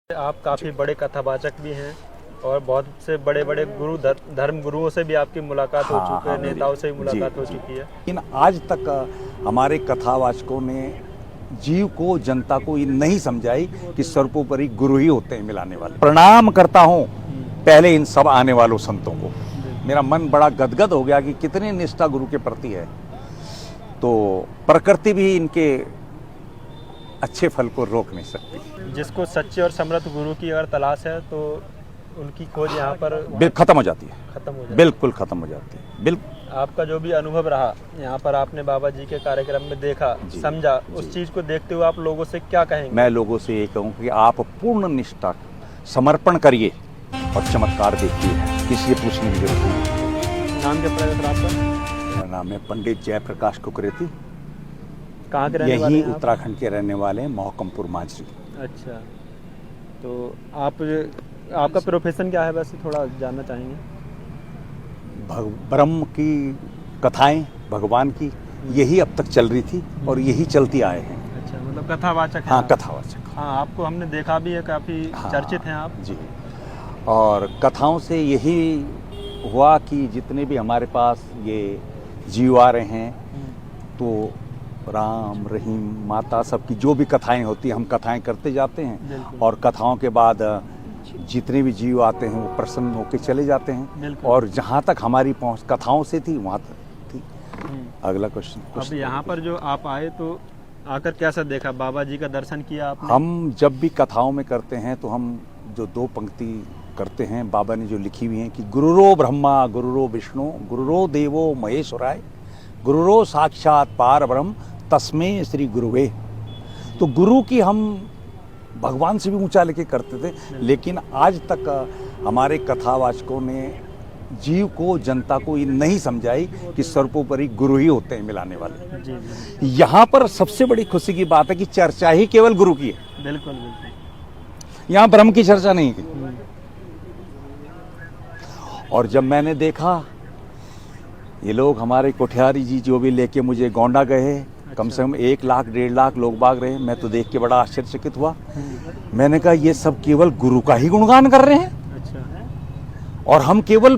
आप काफ़ी बड़े कथावाचक भी हैं और बहुत से बड़े बड़े गुरु धर्म गुरुओं से भी आपकी मुलाकात हो चुकी है, नेताओं से भी मुलाकात हो चुकी है। लेकिन आज तक हमारे कथावाचकों ने जीव को, जनता को ये नहीं समझाई कि सर्वोपरि गुरु ही होते हैं मिलाने वाले। प्रणाम करता हूँ पहले इन सब आने वालों संतों को। मेरा मन बड़ा गदगद हो गया कि कितनी निष्ठा गुरु के प्रति है। तो प्रकृति भी इनके अच्छे फल को रोक नहीं सकती। जिसको सच्चे और समृद्ध गुरु की अगर तलाश है तो उनकी खोज यहाँ पर खत्म हो जाती है, खत्म हो जाती है। बिल्कुल खत्म हो जाती है। बिल्कुल। आपका जो भी अनुभव रहा यहाँ पर, आपने बाबा जी के कार्यक्रम में देखा, समझा, उस चीज को देखते हुए आप लोगों से क्या कहेंगे? मैं लोगों से ये कहूँ कि आप पूर्ण निष्ठा समर्पण करिए और चमत्कार देखिए, किसी से पूछने की जरूरत नहीं। नाम क्या पड़ेगा सर आपका? मेरा नाम है पंडित जयप्रकाश कुकरेती। कहाँ के रहने वाले यही हैं आप? उत्तराखंड के रहने वाले हैं, मोहकमपुर माजरी। अच्छा, तो आपका प्रोफेशन क्या है वैसे, थोड़ा जानना चाहेंगे? ब्रह्म की कथाएं भगवान की यही अब तक चल रही थी और यही चलती आए हैं। अच्छा, मतलब कथावाचक हैं हाँ, आप? कथावाचक। हाँ, आपको हमने देखा भी है, काफ़ी चर्चित हैं आप जी। और कथाओं से यही हुआ कि जितने भी हमारे पास ये जीव आ रहे हैं, तो राम रहीम माता सबकी जो भी कथाएं होती हैं, हम कथाएं करते जाते हैं और कथाओं के बाद जितने भी जीव आते हैं वो प्रसन्न होकर चले जाते हैं। और जहाँ तक हमारी पहुँच कथाओं से थी वहाँ तक थी। अगला क्वेश्चन। अब यहाँ पर जो आप आए तो आकर कैसा देखा? बाबा जी का दर्शन किया आपने? हम जब भी कथाओं में करते हैं तो हम जो दो पंक्ति करते हैं, बाबा ने जो लिखी हुई है कि गुरुरो ब्रह्मा गुरुरो विष्णु गुरुरो देवो महेश्वराय गुरुरो साक्षात पार ब्रह्म तस्मै श्री गुरुवे। तो गुरु की हम भगवान से भी ऊंचा लेके करते थे, लेकिन आज तक हमारे कथावाचकों ने जीव को, जनता को ये नहीं समझाई कि सर्वोपरि गुरु ही होते हैं मिलाने वाले। यहाँ पर सबसे बड़ी खुशी की बात है कि चर्चा ही केवल गुरु की है। बिल्कुल बिल्कुल। यहाँ ब्रह्म की चर्चा नहीं की। और जब मैंने देखा ये लोग हमारे कोठियारी जी जो भी लेके मुझे गोंडा गए, कम से कम 1 लाख 1.5 लाख लोग बाग रहे, मैं तो देख के बड़ा आश्चर्यचकित हुआ। मैंने कहा ये सब केवल गुरु का ही गुणगान कर रहे हैं। अच्छा। और हम केवल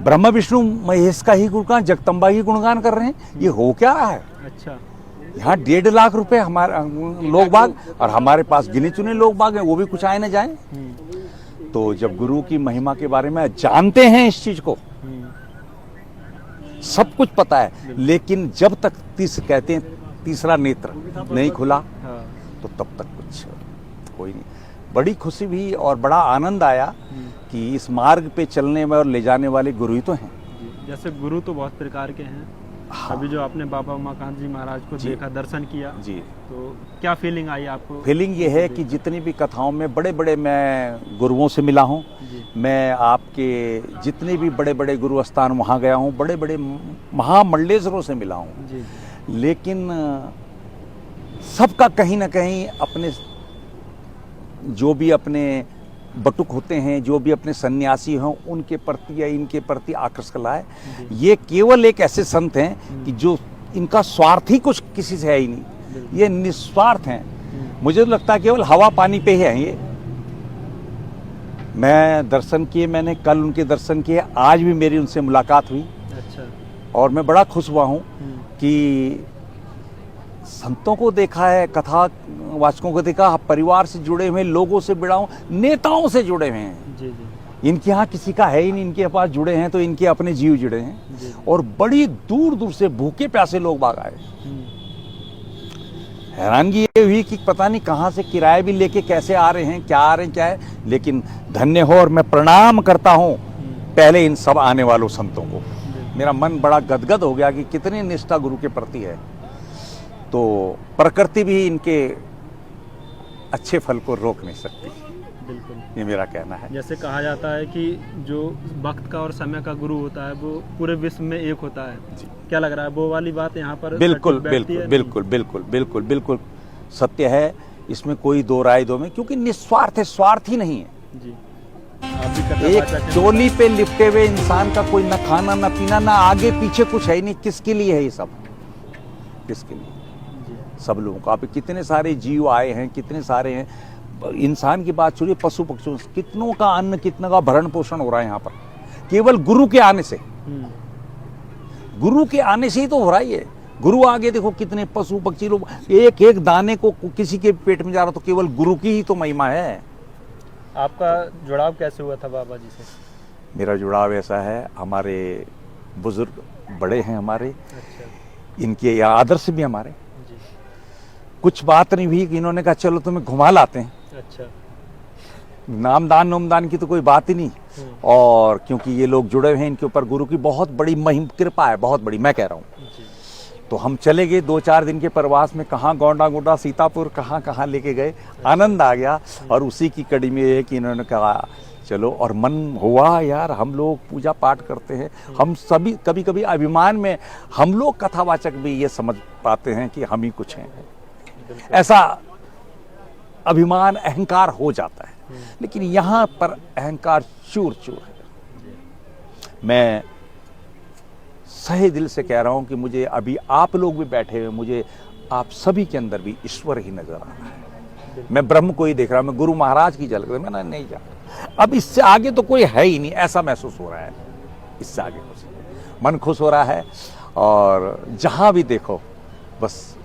ब्रह्मा विष्णु महेश का ही गुणगान, जगदम्बा ही गुणगान कर रहे हैं। ये हो क्या रहा है? अच्छा। यहाँ 1.5 लाख रुपए हमारे लोग बाग, और हमारे पास गिने चुने लोग बाग हैं, वो भी कुछ आए न जाए। तो जब गुरु की महिमा के बारे में जानते हैं, इस चीज को सब कुछ पता है, लेकिन जब तक कहते हैं तीसरा नेत्र नहीं खुला तो तब तक कुछ कोई नहीं। बड़ी खुशी हुई और बड़ा आनंद आया कि इस मार्ग पे चलने में और ले जाने वाले गुरु ही तो हैं। जैसे गुरु तो बहुत प्रकार के हैं। हाँ। अभी जो आपने बाबा उमाकांत जी महाराज को देखा, दर्शन किया जी, तो क्या फीलिंग आई आपको? फीलिंग ये है कि जितनी भी कथाओं में बड़े बड़े मैं गुरुओं से मिला हूँ, मैं आपके जितने भी बड़े बड़े गुरु स्थान वहाँ गया हूँ, बड़े बड़े महामंडलेश्वरों से मिला हूँ, लेकिन सबका कहीं ना कहीं अपने जो भी अपने बटुक होते हैं, जो भी अपने सन्यासी हों, उनके प्रति या इनके प्रति आकर्षण है। ये केवल एक ऐसे संत हैं कि जो इनका स्वार्थ ही कुछ किसी से है ही नहीं, ये निस्वार्थ हैं। मुझे तो लगता है केवल हवा पानी पे ही है ये। मैं दर्शन किए, मैंने कल उनके दर्शन किए, आज भी मेरी उनसे मुलाकात हुई। अच्छा। और मैं बड़ा खुश हुआ हूँ कि संतों को देखा है, कथा वाचकों को देखा, परिवार से जुड़े हुए लोगों से जुड़ा हूँ, नेताओं से जुड़े हुए हैं। जी जी। इनके यहाँ किसी का है ही नहीं, इनके पास जुड़े हैं तो इनके अपने जीव जुड़े हैं। और बड़ी दूर दूर से भूखे प्यासे लोग बाग आए। हैरानगी ये हुई कि पता नहीं कहाँ से किराए भी लेके कैसे आ रहे हैं, क्या आ रहे हैं, क्या है, लेकिन धन्य हो। और मैं प्रणाम करता हूँ पहले इन सब आने वालों संतों को। मेरा मन बड़ा गदगद हो गया कि कितनी निष्ठा गुरु के प्रति है। तो प्रकृति भी इनके अच्छे फल को रोक नहीं सकती। बिल्कुल, ये मेरा कहना है। जैसे कहा जाता है कि जो वक्त का और समय का गुरु होता है वो पूरे विश्व में एक होता है। जी। क्या लग रहा है, वो वाली बात यहाँ पर? बिल्कुल बिल्कुल बिल्कुल बिल्कुल बिल्कुल बिल्कुल सत्य है, इसमें कोई दो राय दो में, क्योंकि निस्वार्थ है, स्वार्थ ही नहीं है। जी। एक चोली पे लिपटे हुए इंसान का कोई न खाना न पीना, न आगे पीछे कुछ है ही नहीं। किसके लिए है ये सब? किसके लिए? सब लोगों को। आप कितने सारे जीव आए हैं, कितने सारे हैं, इंसान की बात छोड़िए, पशु पक्षियों से कितनों का अन्न, कितना का भरण पोषण हो रहा है यहाँ पर, केवल गुरु के आने से। गुरु के आने से ही तो हो रहा है। गुरु आगे देखो कितने पशु पक्षी लोग, एक एक दाने को किसी के पेट में जा रहा, तो केवल गुरु की ही तो महिमा है। आपका जुड़ाव कैसे हुआ था बाबा जी से? मेरा जुड़ाव ऐसा है, हमारे बुजुर्ग बड़े हैं हमारे, अच्छा इनके आदर्श भी हमारे। जी। कुछ बात नहीं हुई कि इन्होंने कहा चलो तुम्हें घुमा लाते हैं। अच्छा। नामदान नोमदान की तो कोई बात ही नहीं। और क्योंकि ये लोग जुड़े हुए हैं, इनके ऊपर गुरु की बहुत बड़ी महिमा कृपा है, बहुत बड़ी, मैं कह रहा हूँ। तो हम चले गए 2-4 दिन के प्रवास में, कहाँ गोंडा गोंडा सीतापुर कहाँ कहाँ लेके गए, आनंद आ गया। और उसी की कड़ी में ये है कि इन्होंने कहा चलो, और मन हुआ यार, हम लोग पूजा पाठ करते हैं, हम सभी कभी कभी अभिमान में हम लोग कथावाचक भी ये समझ पाते हैं कि हम ही कुछ हैं, ऐसा अभिमान अहंकार हो जाता है। लेकिन यहाँ पर अहंकार चूर चूर है। मैं सही दिल से कह रहा हूं कि मुझे अभी आप लोग भी बैठे हुए, मुझे आप सभी के अंदर भी ईश्वर ही नजर आ रहा है। मैं ब्रह्म को ही देख रहा हूं, मैं गुरु महाराज की झलक मैं नहीं जा, अब इससे आगे तो कोई है ही नहीं, ऐसा महसूस हो रहा है। इससे आगे कुछ मन खुश हो रहा है। और जहां भी देखो बस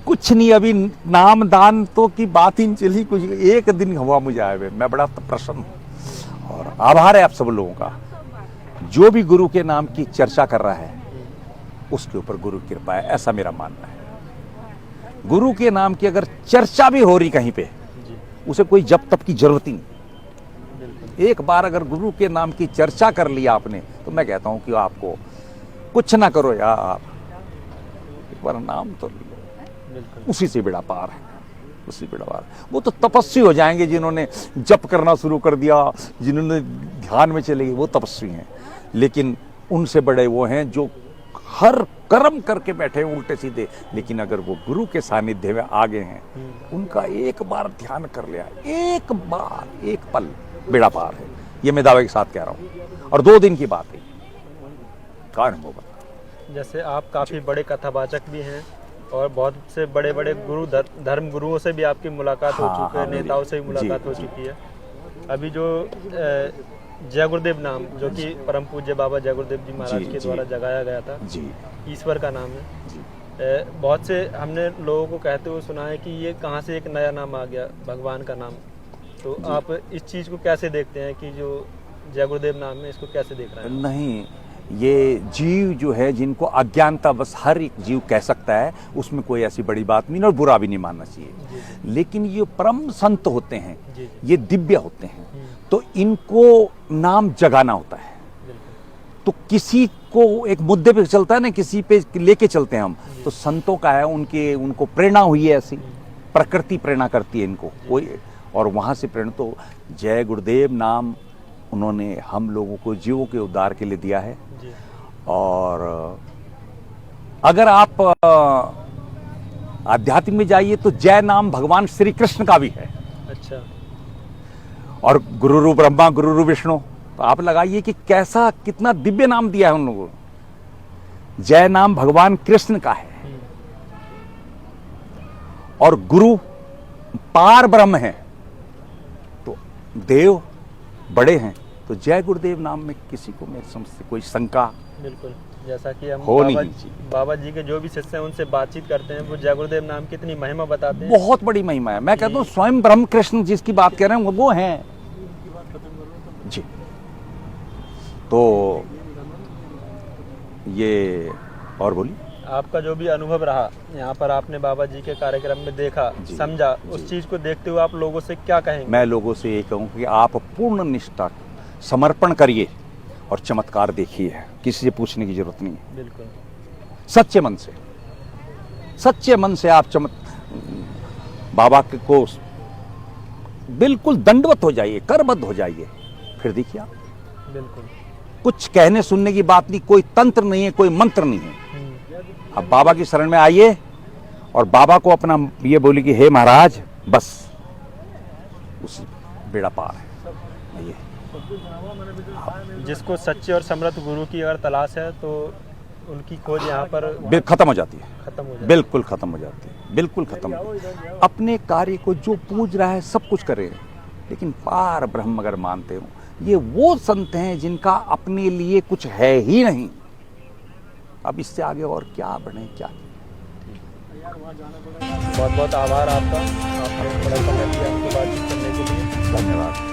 कुछ नहीं, अभी नाम दान तो की बात ही नहीं चली, कुछ एक दिन हुआ मुझे आए हुए, मैं बड़ा प्रसन्न हूं। और आभार है आप सब लोगों का, जो भी गुरु के नाम की चर्चा कर रहा है उसके ऊपर गुरु की कृपा है, ऐसा मेरा मानना है। गुरु के नाम की अगर चर्चा भी हो रही कहीं पे, उसे कोई जब तब की जरूरत ही नहीं। एक बार अगर गुरु के नाम की चर्चा कर लिया आपने, तो मैं कहता हूं कि आपको कुछ ना करो यार, एक बार नाम तो उसी से बेड़ा पार है, उसी बेड़ा पार। वो तो तपस्वी हो जाएंगे जिन्होंने जप करना शुरू कर दिया, जिन्होंने ध्यान में चले गए, वो तपस्वी हैं। लेकिन उनसे बड़े वो हैं जो हर कर्म करके बैठे उल्टे सीधे, लेकिन अगर वो गुरु के सानिध्य में आ गए हैं, उनका एक बार ध्यान कर लिया, एक बार एक पल बेड़ा पार है। ये मैं दावे के साथ कह रहा हूं। और 2 दिन की बात है, का अनुभव बता। जैसे आप काफी बड़े कथावाचक भी हैं और बहुत से बड़े बड़े गुरु धर्म गुरुओं से भी आपकी मुलाकात हो चुकी है, नेताओं से भी मुलाकात हो चुकी है। अभी जो जय गुरुदेव नाम, जो कि परम पूज्य बाबा जय गुरुदेव जी महाराज के द्वारा जगाया गया था, ईश्वर का नाम है। बहुत से हमने लोगों को कहते हुए सुना है कि ये कहाँ से एक नया नाम आ गया, भगवान का नाम। तो आप इस चीज को कैसे देखते हैं कि जो जय गुरुदेव नाम है, इसको कैसे देख रहे हैं? नहीं, ये जीव जो है, जिनको अज्ञानता बस हर एक जीव कह सकता है, उसमें कोई ऐसी बड़ी बात नहीं और बुरा भी नहीं मानना चाहिए। लेकिन ये परम संत होते हैं, ये दिव्य होते हैं, तो इनको नाम जगाना होता है। तो किसी को एक मुद्दे पे चलता है ना, किसी पे लेके चलते हैं हम, तो संतों का है, उनको प्रेरणा हुई है, ऐसी प्रकृति प्रेरणा करती है इनको कोई, और वहां से प्रेरणा। तो जय गुरुदेव नाम उन्होंने हम लोगों को जीवों के उद्धार के लिए दिया है। और अगर आप आध्यात्म में जाइए तो जय नाम भगवान श्री कृष्ण का भी है। अच्छा। और गुरुरु ब्रह्मा गुरुरु विष्णु, तो आप लगाइए कि कैसा कितना दिव्य नाम दिया है उन लोगों को। जय नाम भगवान कृष्ण का है और गुरु पार ब्रह्म है, तो देव बड़े हैं। तो जय गुरुदेव नाम में किसी को मेरी समझ से कोई शंका बिल्कुल, जैसा कि हम बाबा जी के जो भी शिष्य हैं उनसे बातचीत करते हैं, वो जय गुरुदेव नाम की इतनी महिमा बताते हैं। बहुत बड़ी महिमा है। मैं कहता हूँ स्वयं ब्रह्म कृष्ण जिसकी बात कर रहे हैं वो हैं जी। तो ये और बोलिए, आपका जो भी अनुभव रहा यहाँ पर, आपने बाबा जी के कार्यक्रम में देखा, समझा, उस चीज को देखते हुए आप लोगों से क्या कहेंगे? मैं लोगों से ये कहूँ कि आप पूर्ण निष्ठा समर्पण करिए और चमत्कार देखिए, किसी से पूछने की जरूरत नहीं है। बिल्कुल सच्चे मन से आप बाबा को बिल्कुल दंडवत हो जाइए, करबद्ध हो जाइए, फिर देखिए आप। बिल्कुल, कुछ कहने सुनने की बात नहीं, कोई तंत्र नहीं है, कोई मंत्र नहीं है। अब बाबा की शरण में आइए और बाबा को अपना ये बोली कि हे महाराज, बस उसी बेड़ा पार है। ये जिसको सच्चे और समर्थ गुरु की अगर तलाश है, तो उनकी खोज यहाँ पर खत्म हो जाती है, खत्म हो जाती है। बिल्कुल खत्म हो जाती है, बिल्कुल खत्म हो जाती है। अपने कार्य को जो पूज रहा है सब कुछ करे, लेकिन पार ब्रह्म अगर मानते हो, ये वो संत हैं जिनका अपने लिए कुछ है ही नहीं। अब इससे आगे और क्या बढ़े, क्या। बहुत बहुत आभार आपका, आपने बड़ा समय दिया हमसे बातचीत करने के लिए। धन्यवाद।